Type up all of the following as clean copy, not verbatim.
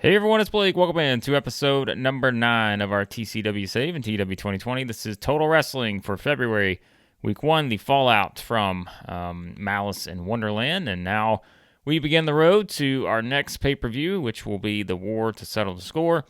Hey everyone, it's Blake. Welcome in to episode number 9 of our TCW Save and TEW 2020. This is Total Wrestling for February, week 1, the fallout from Malice in Wonderland. And now we begin the road to our next pay-per-view, which will be the War to Settle the Score.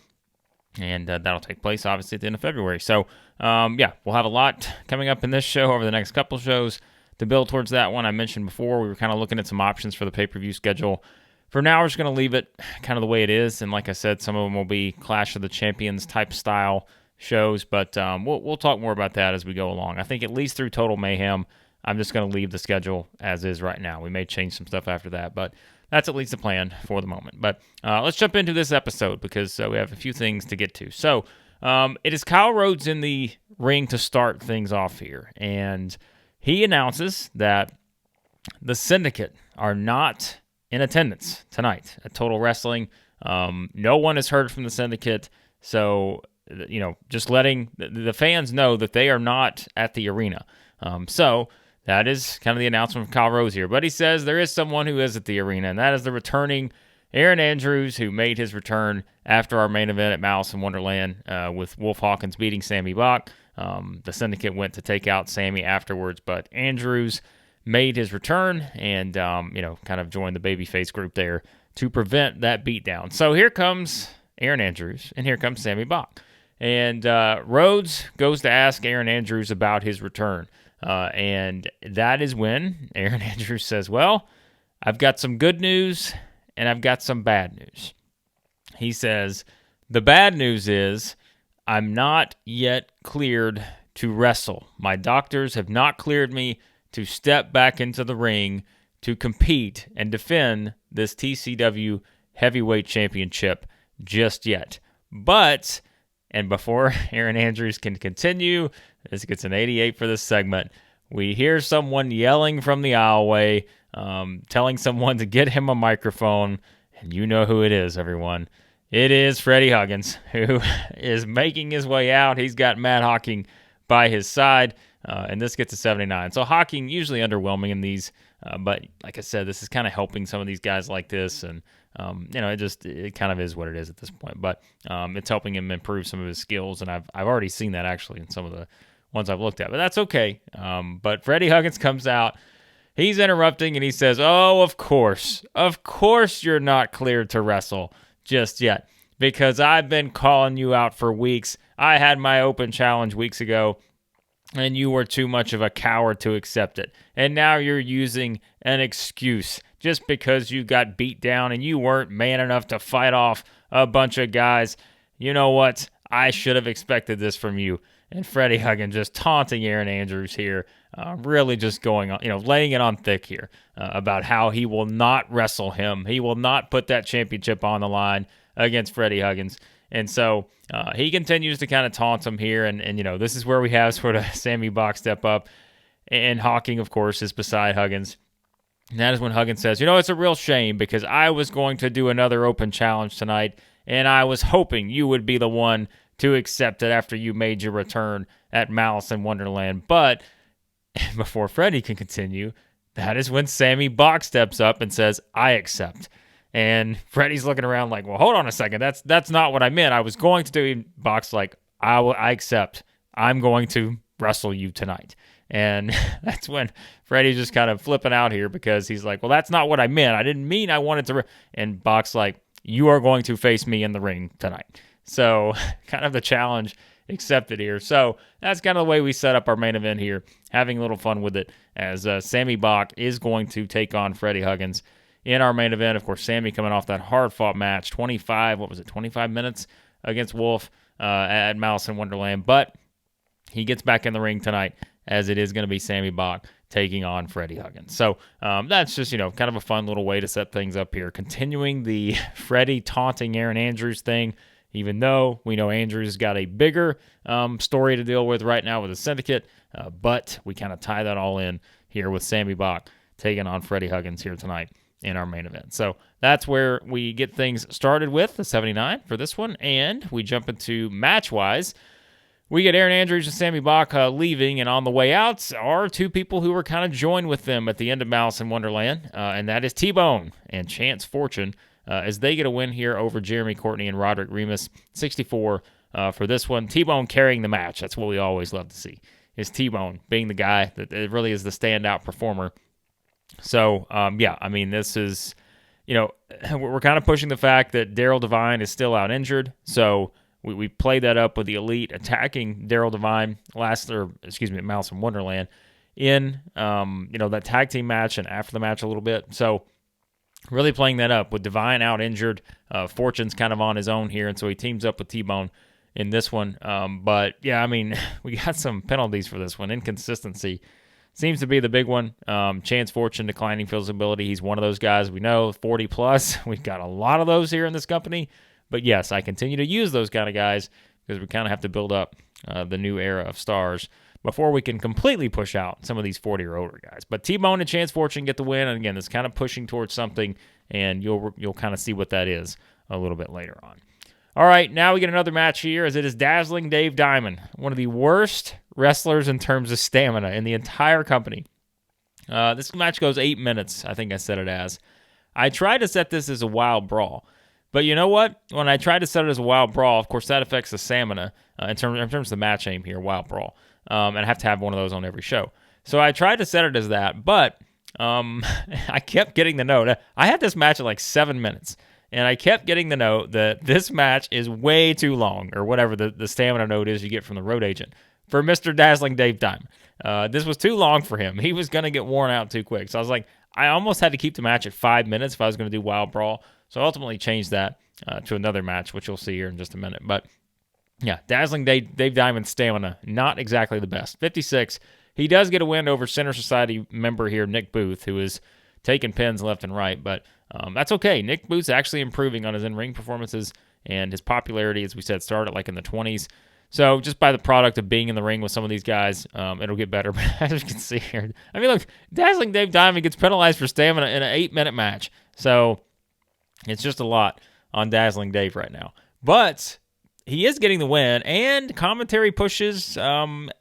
And that'll take place, obviously, at the end of February. So, we'll have a lot coming up in this show over the next couple shows to build towards that one. I mentioned before, we were kind of looking at some options for the pay-per-view schedule. For now, we're just going to leave it kind of the way it is, and like I said, some of them will be Clash of the Champions type style shows, but we'll talk more about that as we go along. I think at least through Total Mayhem, I'm just going to leave the schedule as is right now. We may change some stuff after that, but that's at least the plan for the moment. But let's jump into this episode because we have a few things to get to. So it is Kyle Rhodes in the ring to start things off here, and he announces that the Syndicate are not in attendance tonight at Total Wrestling. No one has heard from the Syndicate, so just letting the fans know that they are not at the arena. So that is kind of the announcement from Kyle Rhodes here. But he says there is someone who is at the arena, and that is the returning Aaron Andrews, who made his return after our main event at Malice in Wonderland with Wolf Hawkins beating Sammy Bach. The Syndicate went to take out Sammy afterwards, but Andrews made his return and, kind of joined the babyface group there to prevent that beatdown. So here comes Aaron Andrews, and here comes Sammy Bach. And Rhodes goes to ask Aaron Andrews about his return. And that is when Aaron Andrews says, well, I've got some good news, and I've got some bad news. He says, the bad news is I'm not yet cleared to wrestle. My doctors have not cleared me to step back into the ring to compete and defend this TCW Heavyweight Championship just yet. But, and before Aaron Andrews can continue, this gets an 88 for this segment, we hear someone yelling from the aisleway, telling someone to get him a microphone, and you know who it is, everyone. It is Freddy Huggins, who is making his way out. He's got Matt Hawkins by his side. And this gets to 79. So Hawking usually underwhelming in these, but like I said, this is kind of helping some of these guys like this, and it kind of is what it is at this point. But it's helping him improve some of his skills, and I've already seen that actually in some of the ones I've looked at. But that's okay. But Freddy Huggins comes out, he's interrupting, and he says, "Oh, of course you're not cleared to wrestle just yet, because I've been calling you out for weeks. I had my open challenge weeks ago, and you were too much of a coward to accept it. And now you're using an excuse just because you got beat down and you weren't man enough to fight off a bunch of guys. You know what? I should have expected this from you." And Freddy Huggins just taunting Aaron Andrews here, really just going on, laying it on thick here about how he will not wrestle him. He will not put that championship on the line against Freddy Huggins. And so he continues to kind of taunt him here. And this is where we have sort of Sammy Bach step up. And Hawking, of course, is beside Huggins. And that is when Huggins says, it's a real shame because I was going to do another open challenge tonight. And I was hoping you would be the one to accept it after you made your return at Malice in Wonderland. But before Freddy can continue, that is when Sammy Bach steps up and says, I accept. And Freddy's looking around like, well, hold on a second. That's not what I meant. I was going to do. Bach's like, I accept. I'm going to wrestle you tonight. And that's when Freddy's just kind of flipping out here because he's like, well, that's not what I meant. I didn't mean I wanted to. And Bach's like, you are going to face me in the ring tonight. So kind of the challenge accepted here. So that's kind of the way we set up our main event here, having a little fun with it as Sammy Bach is going to take on Freddy Huggins in our main event. Of course, Sammy coming off that hard-fought match, 25 minutes against Wolf at Malice in Wonderland. But he gets back in the ring tonight as it is going to be Sammy Bach taking on Freddy Huggins. So that's just, kind of a fun little way to set things up here. Continuing the Freddy taunting Aaron Andrews thing, even though we know Andrews got a bigger story to deal with right now with the Syndicate. But we kind of tie that all in here with Sammy Bach taking on Freddy Huggins here tonight in our main event. So that's where we get things started with the 79 for this one. And we jump into match-wise. We get Aaron Andrews and Sammy Bach leaving, and on the way out are two people who were kind of joined with them at the end of Malice in Wonderland, and that is T-Bone and Chance Fortune. as they get a win here over Jeremy Courtney and Roderick Remus, 64 for this one. T-Bone carrying the match. That's what we always love to see, is T-Bone being the guy that really is the standout performer. So, this is, we're kind of pushing the fact that Daryl Devine is still out injured. So we played that up with the Elite attacking Daryl Devine Malice in Wonderland in, that tag team match and after the match a little bit. So really playing that up with Devine out injured. Fortune's kind of on his own here, and so he teams up with T-Bone in this one. We got some penalties for this one. Inconsistency seems to be the big one. Chance Fortune declining feasibility. He's one of those guys we know, 40 plus. We've got a lot of those here in this company. But yes, I continue to use those kind of guys because we kind of have to build up the new era of stars before we can completely push out some of these 40 or older guys. But T-Bone and Chance Fortune get the win, and again, it's kind of pushing towards something, and you'll kind of see what that is a little bit later on. All right, now we get another match here, as it is Dazzling Dave Diamond, one of the worst wrestlers in terms of stamina in the entire company. This match goes 8 minutes, I think I said it as. I tried to set this as a wild brawl, but you know what? When I tried to set it as a wild brawl, of course, that affects the stamina in terms of the match aim here, wild brawl. And I have to have one of those on every show. So I tried to set it as that, but I kept getting the note. I had this match at like 7 minutes, and I kept getting the note that this match is way too long, or whatever the stamina note is you get from the road agent, for Mr. Dazzling Dave Diamond. This was too long for him. He was going to get worn out too quick. So I was like, I almost had to keep the match at 5 minutes if I was going to do Wild Brawl. So I ultimately changed that to another match, which you'll see here in just a minute. But yeah, Dazzling Dave Diamond's stamina, not exactly the best. 56. He does get a win over Center Society member here, Nick Booth, who is taking pins left and right. But that's okay. Nick Booth's actually improving on his in-ring performances, and his popularity, as we said, started like in the 20s. So just by the product of being in the ring with some of these guys, it'll get better. But as you can see here, I mean, look, Dazzling Dave Diamond gets penalized for stamina in an 8-minute match. So it's just a lot on Dazzling Dave right now. But he is getting the win, and commentary pushes.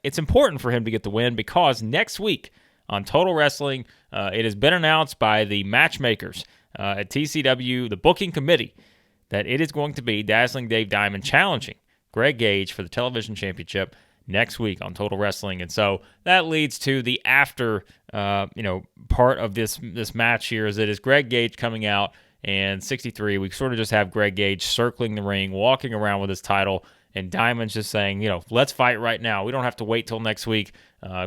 It's important for him to get the win because next week on Total Wrestling, it has been announced by the matchmakers at TCW, the booking committee, that it is going to be Dazzling Dave Diamond challenging Greg Gage for the television championship next week on Total Wrestling. And so that leads to the after part of this match here, is it is Greg Gage coming out, and 63, we sort of just have Greg Gage circling the ring, walking around with his title, and Diamond's just saying, let's fight right now. We don't have to wait till next week.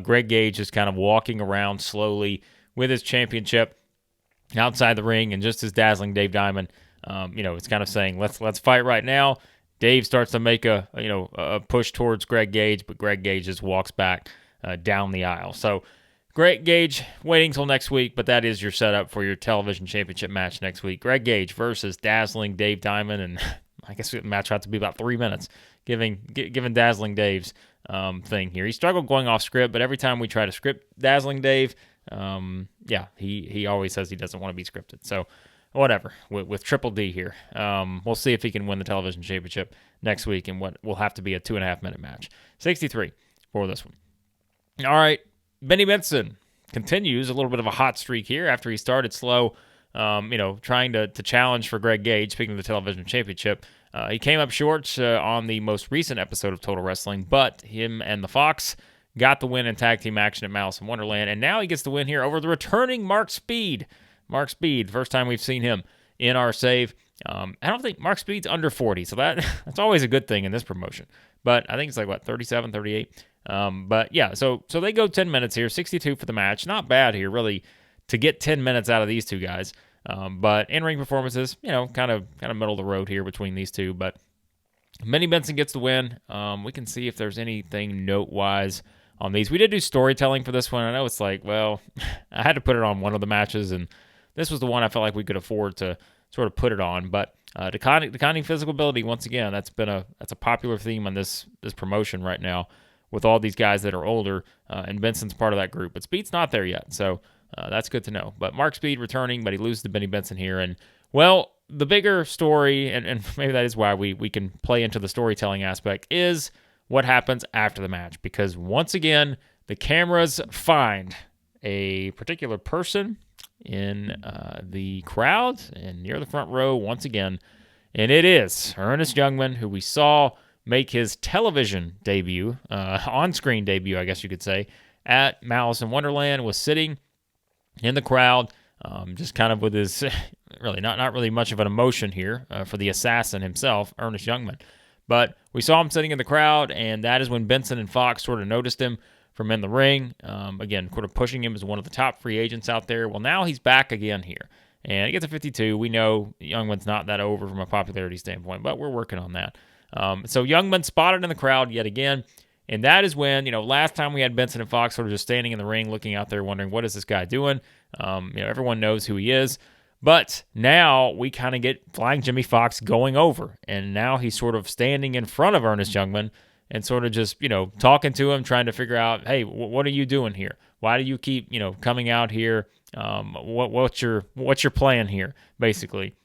Greg Gage is kind of walking around slowly with his championship outside the ring, and just as Dazzling Dave Diamond, it's kind of saying, let's fight right now. Dave starts to make a push towards Greg Gage, but Greg Gage just walks back down the aisle. So Greg Gage waiting till next week, but that is your setup for your television championship match next week. Greg Gage versus Dazzling Dave Diamond, and I guess the match had to be about 3 minutes, giving Dazzling Dave's thing here. He struggled going off script, but every time we try to script Dazzling Dave, he always says he doesn't want to be scripted. So whatever, with Triple D here. We'll see if he can win the television championship next week in what will have to be a 2.5-minute match. 63 for this one. All right, Benny Benson continues a little bit of a hot streak here after he started slow, trying to challenge for Greg Gage, speaking of the television championship. He came up short on the most recent episode of Total Wrestling, but him and the Fox got the win in tag team action at Malice in Wonderland, and now he gets the win here over the returning Mark Speed. Mark Speed, first time we've seen him in our save. I don't think Mark Speed's under 40, so that's always a good thing in this promotion. But I think it's like, 37, 38? But yeah, so they go 10 minutes here, 62 for the match. Not bad here, really, to get 10 minutes out of these two guys. But in-ring performances, kind of middle of the road here between these two. But Benny Benson gets the win. We can see if there's anything note-wise on these. We did do storytelling for this one. I know it's like, well, I had to put it on one of the matches, and this was the one I felt like we could afford to sort of put it on. But declining physical ability, once again, that's a popular theme on this promotion right now with all these guys that are older, and Benson's part of that group. But Speed's not there yet, so that's good to know. But Mark Speed returning, but he loses to Benny Benson here. And, well, the bigger story, and maybe that is why we can play into the storytelling aspect, is what happens after the match. Because, once again, the cameras find a particular person in the crowd and near the front row once again. And it is Ernest Youngman, who we saw make his television debut, on-screen debut, I guess you could say, at Malice in Wonderland, was sitting in the crowd, just kind of with his, really not really much of an emotion here for the assassin himself, Ernest Youngman. But we saw him sitting in the crowd, and that is when Benson and Fox sort of noticed him from in the ring. Again, sort of pushing him as one of the top free agents out there. Well, now he's back again here. And he gets a 52. We know Youngman's not that over from a popularity standpoint, but we're working on that. So Youngman spotted in the crowd yet again. And that is when, last time we had Benson and Fox sort of just standing in the ring, looking out there, wondering, what is this guy doing? Everyone knows who he is. But now we kind of get Flying Jimmy Fox going over. And now he's sort of standing in front of Ernest Youngman and sort of just, talking to him, trying to figure out, hey, what are you doing here? Why do you keep, coming out here? What's your plan here, basically?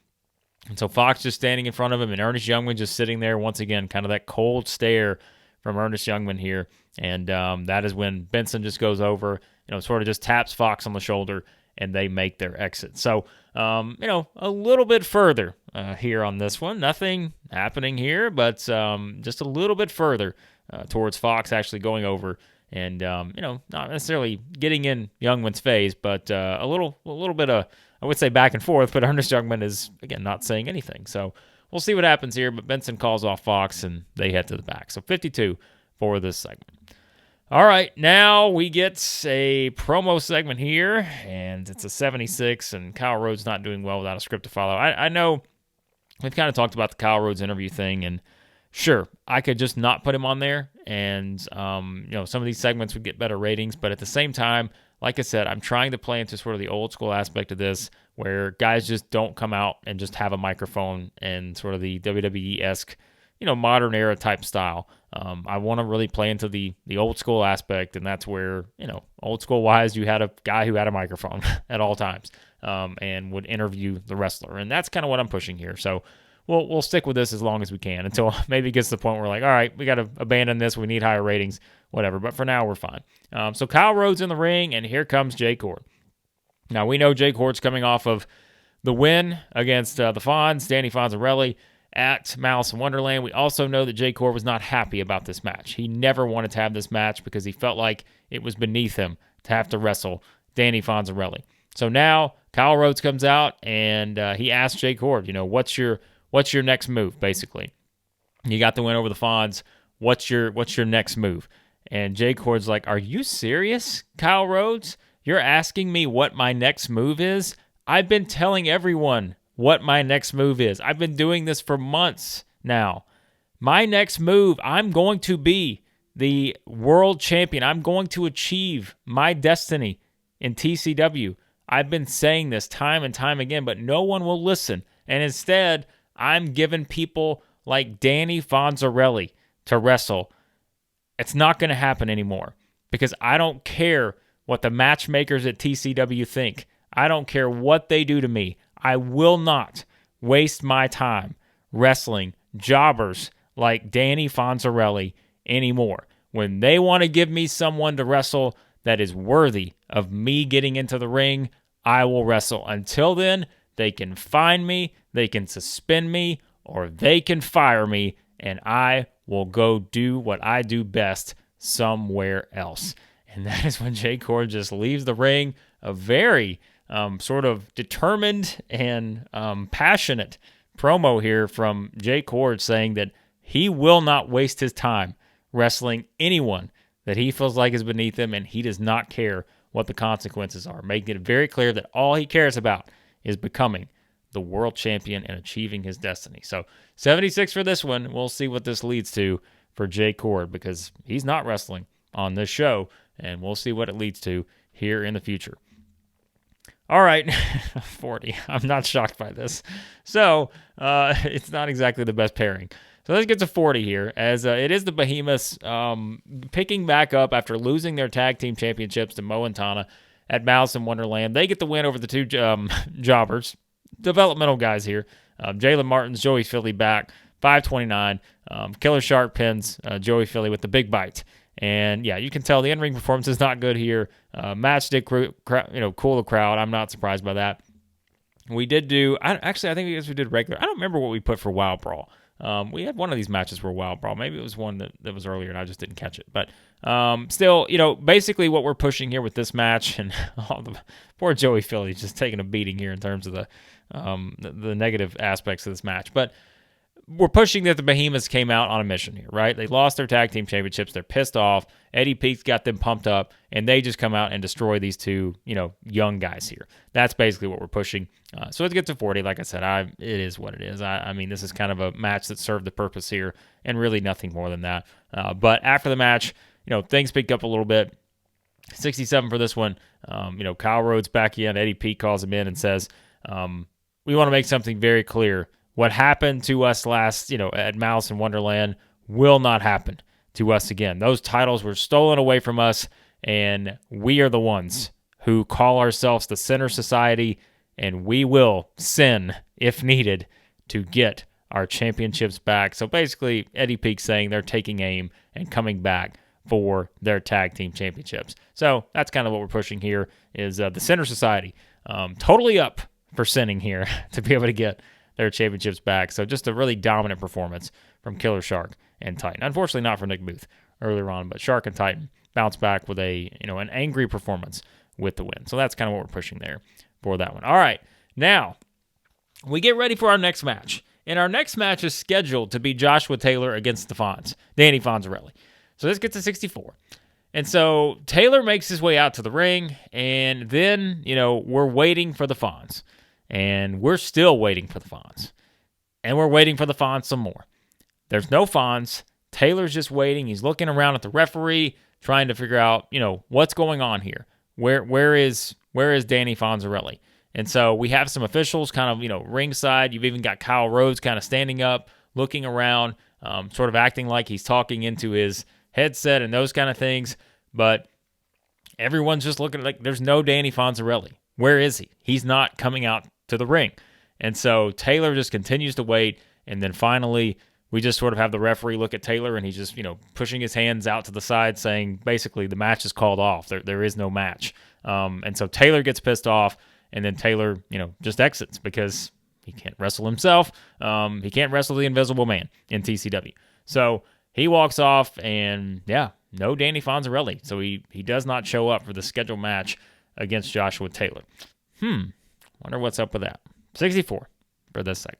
And so Fox just standing in front of him, and Ernest Youngman just sitting there once again, kind of that cold stare from Ernest Youngman here. And that is when Benson just goes over, sort of just taps Fox on the shoulder, and they make their exit. So, a little bit further here on this one. Nothing happening here, but just a little bit further towards Fox actually going over and, not necessarily getting in Youngman's phase, but a little bit of, I would say, back and forth, but Ernest Youngman is, again, not saying anything. So we'll see what happens here, but Benson calls off Fox, and they head to the back. So 52 for this segment. All right, now we get a promo segment here, and it's a 76, and Kyle Rhodes not doing well without a script to follow. I know we've kind of talked about the Kyle Rhodes interview thing, and sure, I could just not put him on there, and some of these segments would get better ratings, but at the same time, like I said, I'm trying to play into sort of the old school aspect of this, where guys just don't come out and just have a microphone and sort of the WWE-esque, modern era type style. I want to really play into the old school aspect, and that's where, old school wise, you had a guy who had a microphone at all times and would interview the wrestler, and that's kind of what I'm pushing here. So we'll stick with this as long as we can until maybe it gets to the point where we're like, all right, we got to abandon this. We need higher ratings, whatever. But for now, we're fine. So Kyle Rhodes in the ring, and here comes Jay Chord. Now, we know Jay Chord's coming off of the win against the Fonz, Danny Fonzarelli, at Malice in Wonderland. We also know that Jay Chord was not happy about this match. He never wanted to have this match because he felt like it was beneath him to have to wrestle Danny Fonzarelli. So now Kyle Rhodes comes out, and he asks Jay Chord, what's your next move, basically? You got the win over the Fonz. What's your next move? And Jay Chord's like, are you serious, Kyle Rhodes? You're asking me what my next move is? I've been telling everyone what my next move is. I've been doing this for months now. My next move, I'm going to be the world champion. I'm going to achieve my destiny in TCW. I've been saying this time and time again, but no one will listen. And instead, I'm giving people like Danny Fonzarelli to wrestle. It's not going to happen anymore because I don't care what the matchmakers at TCW think. I don't care what they do to me. I will not waste my time wrestling jobbers like Danny Fonzarelli anymore. When they want to give me someone to wrestle that is worthy of me getting into the ring, I will wrestle. Until then, they can fine me, they can suspend me, or they can fire me, and I will go do what I do best somewhere else. And that is when Jay Chord just leaves the ring, a very sort of determined and passionate promo here from Jay Chord saying that he will not waste his time wrestling anyone that he feels like is beneath him, and he does not care what the consequences are, making it very clear that all he cares about is becoming the world champion and achieving his destiny. So 76 for this one. We'll see what this leads to for Jay Chord because he's not wrestling on this show, and we'll see what it leads to here in the future. All right, 40. I'm not shocked by this. So it's not exactly the best pairing. So let's get to 40 here, as it is the Behemoths picking back up after losing their tag team championships to Mo and Tana at Malice in Wonderland. They get the win over the two jobbers, developmental guys here. Jalen Martins, Joey Philly back, 529. Killer Shark pins Joey Philly with the big bite. And yeah, you can tell the in-ring performance is not good here. Match did cool the crowd. I'm not surprised by that. We did do, I think we did regular. I don't remember what we put for Wild Brawl. We had one of these matches for Wild Brawl. Maybe it was one that was earlier and I just didn't catch it. But still, basically what we're pushing here with this match, and poor Joey Philly's just taking a beating here in terms of the negative aspects of this match. But we're pushing that the Behemoths came out on a mission here, right? They lost their tag team championships. They're pissed off. Eddie Peake's got them pumped up, and they just come out and destroy these two, young guys here. That's basically what we're pushing. So let's get to 40. Like I said, it is what it is. I mean, this is kind of a match that served the purpose here, and really nothing more than that. But after the match, things picked up a little bit. 67 for this one. Kyle Rhodes back in. Eddie Peake calls him in and says, we want to make something very clear. What happened to us last, at Malice in Wonderland will not happen to us again. Those titles were stolen away from us, and we are the ones who call ourselves the Sinner Society, and we will sin, if needed, to get our championships back. So basically, Eddie Peake saying they're taking aim and coming back for their tag team championships. So that's kind of what we're pushing here is the Sinner Society. Totally up for sinning here to be able to get their championships back. So just a really dominant performance from Killer Shark and Titan. Unfortunately, not for Nick Booth earlier on, but Shark and Titan bounce back with an angry performance with the win. So that's kind of what we're pushing there for that one. All right, now we get ready for our next match. And our next match is scheduled to be Joshua Taylor against Danny Fonzarelli. So this gets to 64. And so Taylor makes his way out to the ring, and then, we're waiting for the Fonz. And we're still waiting for the Fonz. And we're waiting for the Fonz some more. There's no Fonz. Taylor's just waiting. He's looking around at the referee, trying to figure out, what's going on here. Where is Danny Fonzarelli? And so we have some officials kind of, ringside. You've even got Kyle Rhodes kind of standing up, looking around, sort of acting like he's talking into his headset and those kind of things. But everyone's just looking like there's no Danny Fonzarelli. Where is he? He's not coming out to the ring. And so Taylor just continues to wait, and then finally we just sort of have the referee look at Taylor, and he's just, pushing his hands out to the side saying basically the match is called off. There is no match. And so Taylor gets pissed off, and then Taylor, just exits because he can't wrestle himself. He can't wrestle the Invisible Man in TCW. So he walks off, and no Danny Fonzarelli. So he does not show up for the scheduled match against Joshua Taylor. Wonder what's up with that. 64 for this segment.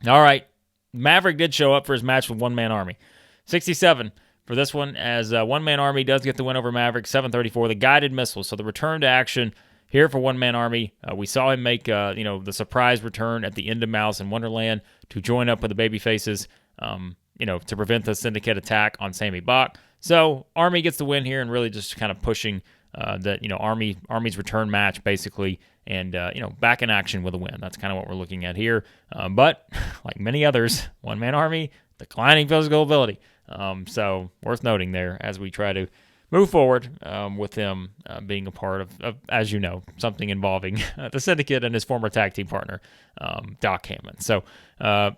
All right. Maverick did show up for his match with One Man Army. 67 for this one, as One Man Army does get the win over Maverick. 734, the guided missile. So the return to action here for One Man Army. We saw him make the surprise return at the end of Malice in Wonderland to join up with the babyfaces, to prevent the Syndicate attack on Sammy Bach. So Army gets the win here and really just kind of pushing Army's return match basically, and back in action with a win. That's kind of what we're looking at here. But like many others, One Man Army, declining physical ability. So worth noting there as we try to move forward with him being a part of, as you know, something involving the Syndicate and his former tag team partner, Doc Hammond. So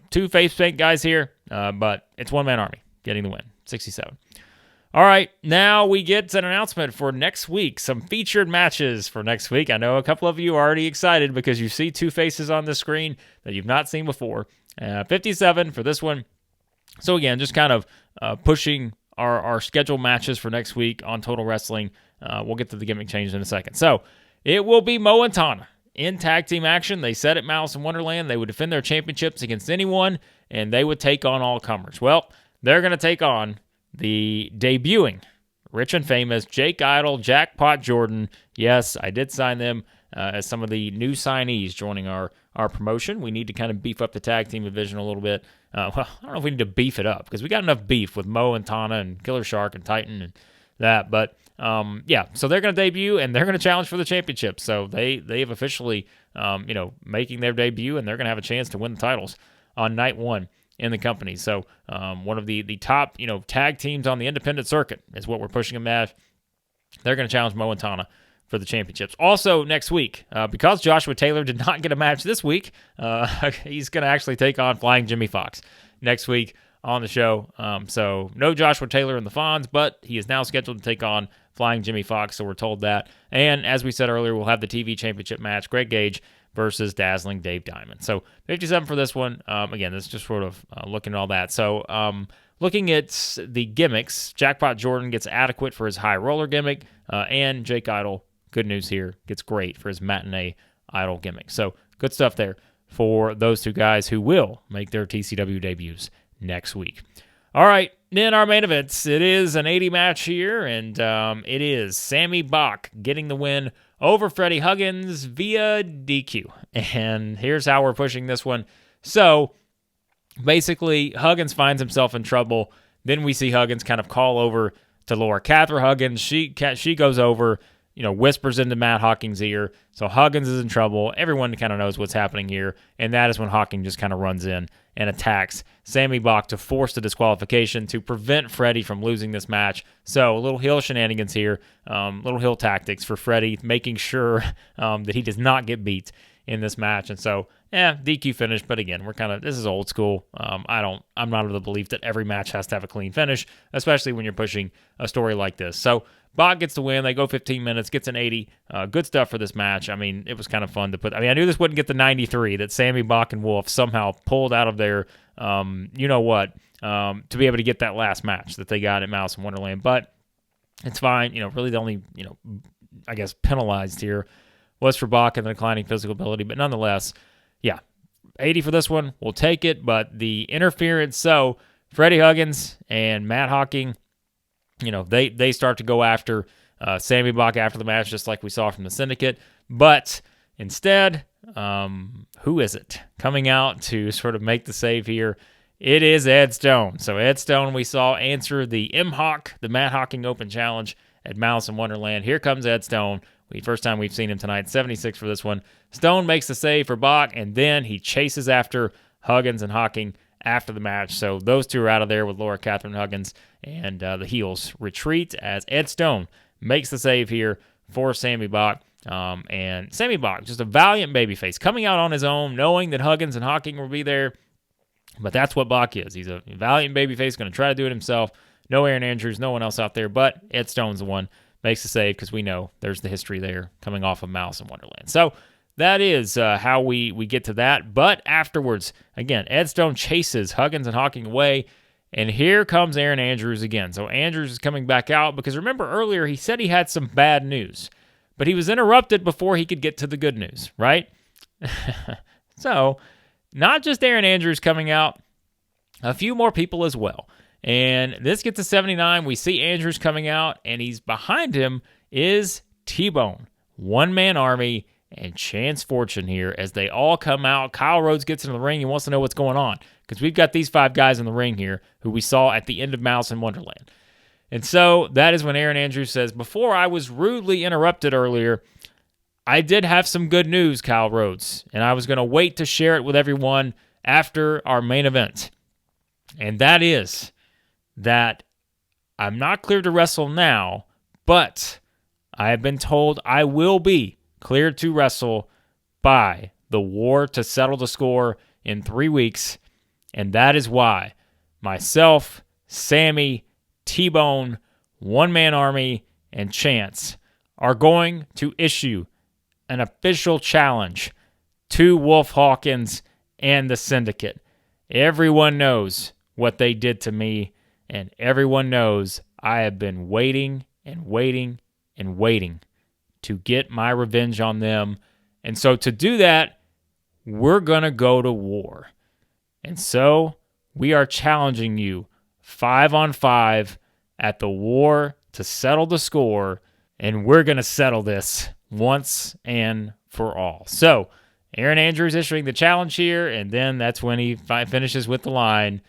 two face paint guys here, but it's One Man Army getting the win, 67. All right, now we get an announcement for next week, some featured matches for next week. I know a couple of you are already excited because you see two faces on the screen that you've not seen before. 57 for this one. So again, just kind of pushing our scheduled matches for next week on Total Wrestling. We'll get to the gimmick change in a second. So it will be Mo and Tana in tag team action. They said at Malice in Wonderland they would defend their championships against anyone, and they would take on all comers. Well, they're going to take on the debuting Rich and Famous Jake Idol, Jackpot Jordan. Yes, I did sign them as some of the new signees joining our promotion. We need to kind of beef up the tag team division a little bit. Well, I don't know if we need to beef it up because we got enough beef with Mo and Tana and Killer Shark and Titan and that. But so they're going to debut and they're going to challenge for the championship. So they have officially, making their debut, and they're going to have a chance to win the titles on night one in the company. So one of the top, tag teams on the independent circuit is what we're pushing them at. They're going to challenge Mo and Tana for the championships. Also next week, because Joshua Taylor did not get a match this week, he's going to actually take on Flying Jimmy Fox next week on the show. So no Joshua Taylor in the Fonz, but he is now scheduled to take on Flying Jimmy Fox, so we're told that. And as we said earlier, we'll have the TV championship match, Greg Gage versus Dazzling Dave Diamond. So 57 for this one. Again, this is just sort of looking at all that. So looking at the gimmicks, Jackpot Jordan gets adequate for his high roller gimmick, and Jake Idol, good news here, gets great for his matinee idol gimmick. So good stuff there for those two guys who will make their TCW debuts next week. All right, in our main events, it is an 80 match here, and it is Sammy Bach getting the win over Freddy Huggins via DQ. And here's how we're pushing this one. So basically, Huggins finds himself in trouble. Then we see Huggins kind of call over to Laura Catherine Huggins. She goes over, whispers into Matt Hawkins' ear. So Huggins is in trouble. Everyone kind of knows what's happening here. And that is when Hawkins just kind of runs in and attacks Sammy Bach to force the disqualification to prevent Freddy from losing this match. So a little heel shenanigans here, little heel tactics for Freddy, making sure that he does not get beat in this match. And so, DQ finish. But again, this is old school. I'm not of the belief that every match has to have a clean finish, especially when you're pushing a story like this. So Bach gets the win. They go 15 minutes, gets an 80. Good stuff for this match. I mean, it was kind of fun to put. I knew this wouldn't get the 93 that Sammy Bach and Wolf somehow pulled out of their, to be able to get that last match that they got at Malice in Wonderland. But it's fine. Really the only, I guess penalized here was for Bach and the declining physical ability. But nonetheless, 80 for this one. We'll take it. But the interference, so Freddy Huggins and Matt Hawkins, they start to go after Sammy Bach after the match, just like we saw from the Syndicate. But instead, who is it coming out to sort of make the save here? It is Ed Stone. So Ed Stone, we saw answer the M-Hawk, the Matt Hawkins Open Challenge at Malice in Wonderland. Here comes Ed Stone. First time we've seen him tonight, 76 for this one. Stone makes the save for Bach, and then he chases after Huggins and Hawkins after the match. So those two are out of there with Laura Catherine Huggins, and the heels retreat as Ed Stone makes the save here for Sammy Bach. And Sammy Bach, just a valiant babyface, coming out on his own, knowing that Huggins and Hawkins will be there. But that's what Bach is. He's a valiant babyface, going to try to do it himself. No Aaron Andrews, no one else out there, but Ed Stone's the one makes the save because we know there's the history there coming off of Malice in Wonderland. So that is how we get to that. But afterwards, again, Ed Stone chases Huggins and Hawkins away, and here comes Aaron Andrews again. So Andrews is coming back out because remember earlier he said he had some bad news, but he was interrupted before he could get to the good news, right? So not just Aaron Andrews coming out, a few more people as well. And this gets to 79. We see Andrews coming out, and he's behind him is T-Bone, one-man army, and Chance Fortune here as they all come out. Kyle Rhodes gets into the ring. He wants to know what's going on because we've got these 5 guys in the ring here who we saw at the end of Malice in Wonderland. And so that is when Aaron Andrews says, before I was rudely interrupted earlier, I did have some good news, Kyle Rhodes, and I was going to wait to share it with everyone after our main event. And that is that I'm not cleared to wrestle now, but I have been told I will be cleared to wrestle by the War to Settle the Score in 3 weeks, and that is why myself, Sammy, T-Bone, One Man Army, and Chance are going to issue an official challenge to Wolf Hawkins and the Syndicate. Everyone knows what they did to me, and everyone knows I have been waiting and waiting and waiting to get my revenge on them. And so to do that, we're going to go to war. And so we are challenging you 5-on-5 at the War to Settle the Score, and we're going to settle this once and for all. So Aaron Andrews issuing the challenge here, and then that's when he finishes with the line,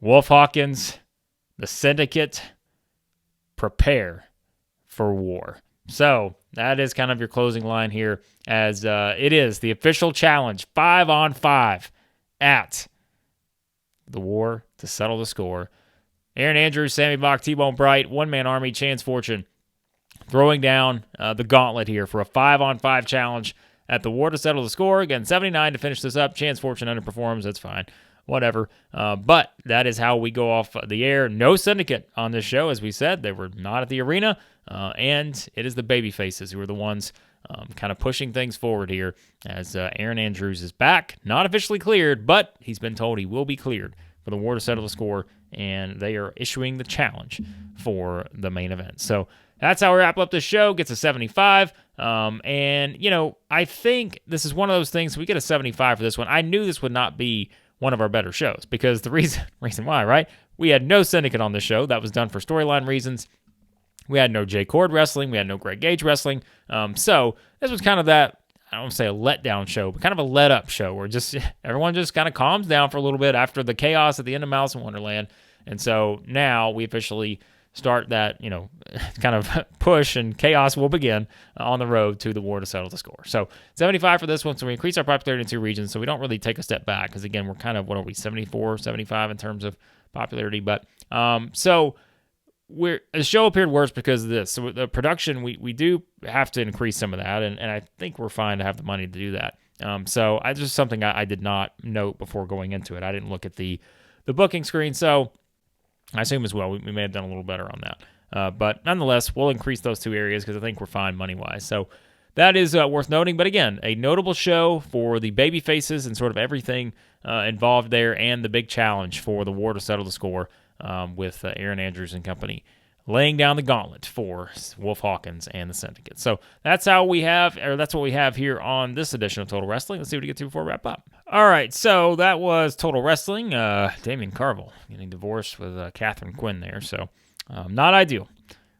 Wolf Hawkins, the Syndicate, prepare for war. So that is kind of your closing line here, as it is the official challenge, 5-on-5 at the War to Settle the Score. Aaron Andrews, Sammy Bach, T-Bone Bright, One Man Army, Chance Fortune, throwing down the gauntlet here for a 5-on-5 challenge at the War to Settle the Score. Again, 79 to finish this up. Chance Fortune underperforms. That's fine. whatever. But that is how we go off the air. No Syndicate on this show, as we said. They were not at the arena. And it is the baby faces who are the ones kind of pushing things forward here as Aaron Andrews is back. Not officially cleared, but he's been told he will be cleared for the war to settle the score, and they are issuing the challenge for the main event. So that's how we wrap up this show. Gets a 75. And, I think this is one of those things. We get a 75 for this one. I knew this would not be one of our better shows because the reason why, right? We had no Syndicate on the show. That was done for storyline reasons. We had no Jay Chord wrestling. We had no Greg Gage wrestling. So this was kind of that, I don't want to say a letdown show, but kind of a let-up show where just everyone just kind of calms down for a little bit after the chaos at the end of Malice in Wonderland. And so now we officially start that, kind of push, and chaos will begin on the road to the war to settle the score. So 75 for this one. So we increase our popularity in 2 regions. So we don't really take a step back because, again, we're kind of, 74, 75 in terms of popularity. But so the show appeared worse because of this. So the production, we do have to increase some of that, and I think we're fine to have the money to do that. So I just something I did not note before going into it. I didn't look at the booking screen, so I assume as well we may have done a little better on that. But nonetheless, we'll increase those 2 areas because I think we're fine money-wise. So that is worth noting. But again, a notable show for the baby faces and sort of everything involved there, and the big challenge for the war to settle the score with Aaron Andrews and company laying down the gauntlet for Wolf Hawkins and the Syndicate. So that's what we have here on this edition of Total Wrestling. Let's see what we get to before we wrap up. All right, so that was Total Wrestling. Damien Carville getting divorced with Catherine Quinn there, so not ideal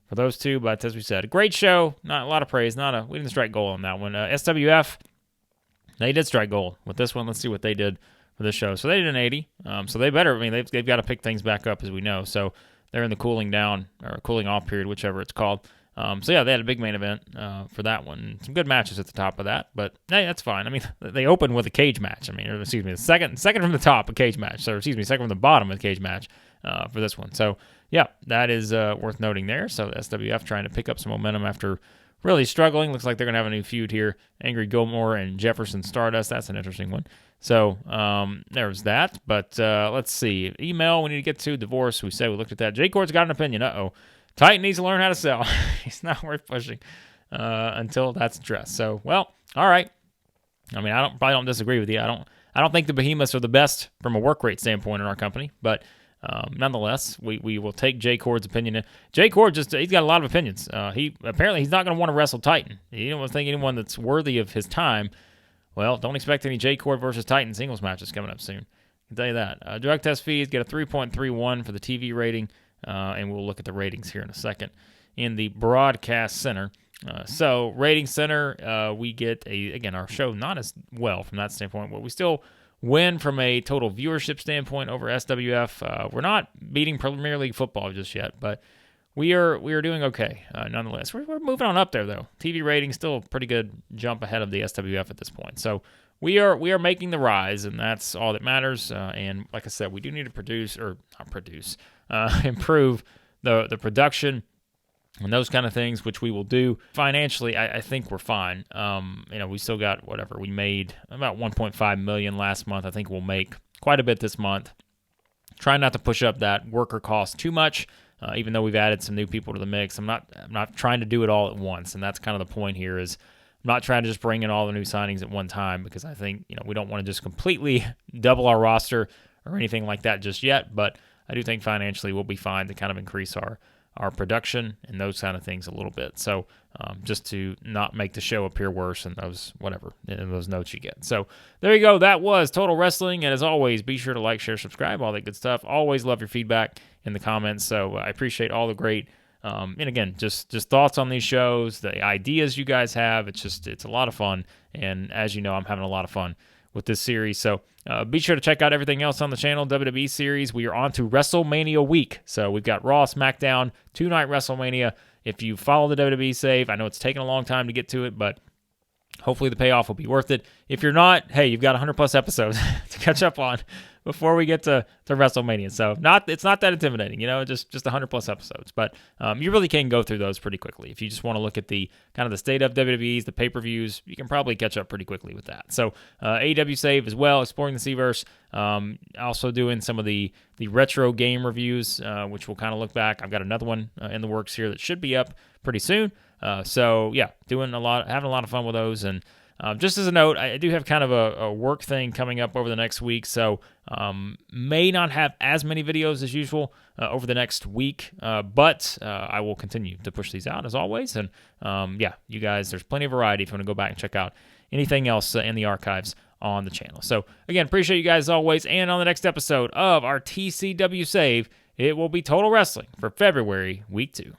for those two, but as we said, a great show. Not a lot of praise. We didn't strike gold on that one. SWF, they did strike gold with this one. Let's see what they did for this show. So they did an 80. So they better. They've got to pick things back up, as we know. So they're in the cooling down or cooling off period, whichever it's called. So yeah, they had a big main event for that one. Some good matches at the top of that, but hey, that's fine. They opened with a cage match. The second from the top, a cage match. So second from the bottom, a cage match for this one. So yeah, that is worth noting there. So SWF trying to pick up some momentum after really struggling. Looks like they're going to have a new feud here. Angry Gilmore and Jefferson Stardust. That's an interesting one. So there's that. But let's see. Email we need to get to. Divorce, we looked at that. Jay Chord's got an opinion. Titan needs to learn how to sell. He's not worth pushing until that's addressed. So, well, all right. I probably don't disagree with you. I don't think the Behemoths are the best from a work rate standpoint in our company, but nonetheless, we will take Jay Chord's opinion. Jay Chord he's got a lot of opinions. He's not going to want to wrestle Titan. You don't think anyone that's worthy of his time. Well, don't expect any Jay Chord versus Titan singles matches coming up soon. I can tell you that. Drug test fees get a 3.31 for the TV rating, and we'll look at the ratings here in a second in the broadcast center. So rating center, we get our show not as well from that standpoint, but we still win from a total viewership standpoint over SWF. We're not beating Premier League football just yet, but we are doing okay nonetheless. We're moving on up there though. TV rating still a pretty good jump ahead of the SWF at this point. So we are making the rise, and that's all that matters. And like I said, we do need to improve the production and those kind of things, which we will do. Financially, I think we're fine. We still got whatever. We made about $1.5 million last month. I think we'll make quite a bit this month. Try not to push up that worker cost too much, even though we've added some new people to the mix. I'm not trying to do it all at once, and that's kind of the point here is I'm not trying to just bring in all the new signings at one time because I think we don't want to just completely double our roster or anything like that just yet, but I do think financially we'll be fine to kind of increase our production and those kind of things a little bit. So just to not make the show appear worse in those notes you get. So there you go. That was Total Wrestling. And as always, be sure to like, share, subscribe, all that good stuff. Always love your feedback in the comments. So I appreciate all the great, and again, just thoughts on these shows, the ideas you guys have. It's a lot of fun. And as you know, I'm having a lot of fun with this series. So be sure to check out everything else on the channel, WWE series. We are on to WrestleMania week. So we've got Raw, SmackDown, 2-night WrestleMania. If you follow the WWE save, I know it's taken a long time to get to it, but hopefully the payoff will be worth it. If you're not, hey, you've got 100 plus episodes to catch up on. before we get to WrestleMania. So it's not that intimidating, just 100+ episodes. But you really can go through those pretty quickly. If you just want to look at the kind of the state of WWE's, the pay-per-views, you can probably catch up pretty quickly with that. So AEW Save as well, exploring the Seaverse. Also doing some of the retro game reviews, which we'll kind of look back. I've got another one in the works here that should be up pretty soon. So yeah, having a lot of fun with those. And just as a note, I do have kind of a work thing coming up over the next week, so may not have as many videos as usual over the next week, but I will continue to push these out as always. And yeah, you guys, there's plenty of variety if you want to go back and check out anything else in the archives on the channel. So again, appreciate you guys as always. And on the next episode of our TCW Save, it will be Total Wrestling for February week 2.